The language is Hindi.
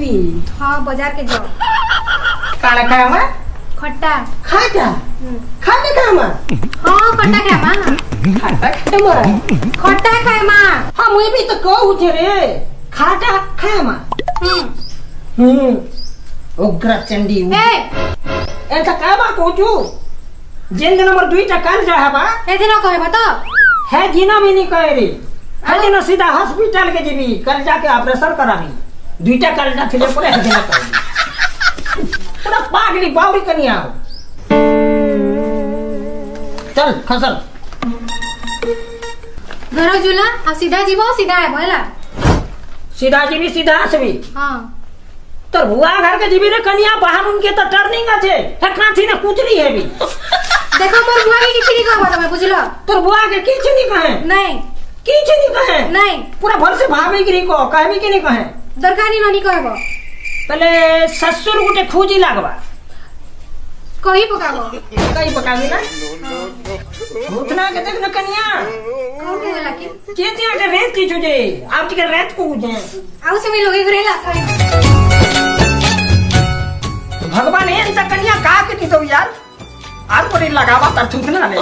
हाँ बाजार के जाओ। काला खाया मैं खट्टा खाता खाने का मैं हाँ खट्टा खाए माँ खाता खाए मैं खट्टा खाए माँ। हाँ मुझे भी तो कहू थे रे खाता खाए मैं उग्र चंडी ऐसा क्या बात को तू जिंद नंबर 2 टा कर जा है बा ए दिन कहे बता है दिना भी नहीं कहे रे है दिना सीधा हॉस्पिटल के जीबी कर जाके ऑपरेशन करावी 2 टा कर जा थे पूरे है दिना कर पूरा पागली बावरी कनिया चल खसल घर जुला अब सीधा जीवो सीधा है बोला सीधा जीबी सीधा आसबी हाँ तो बुआ घर के जीबी रे कनिया बाहर उनके तो टर्निंग আছে है काठी ने कुचरी है भी देखो मोर बुआ के किछनी कहबो तमे बुझलो तोर बुआ के किछ नहीं कहे नहीं किछ नहीं कहे नहीं पूरा भर से भाभी गिरी को कहबी कि नहीं कहे दरकारी नहीं कहबो पहले ससुर गुटे खोजी लागबा कही पकाबो कई पकावी ना उतना के देख न कनिया कौन कहला कि के दिया के रेत की जुजे आप के रेत को जे आउ से मी लोगे करेला भगवान ये कन्या का के दी दो यार आर पर लगावा त थूकना ले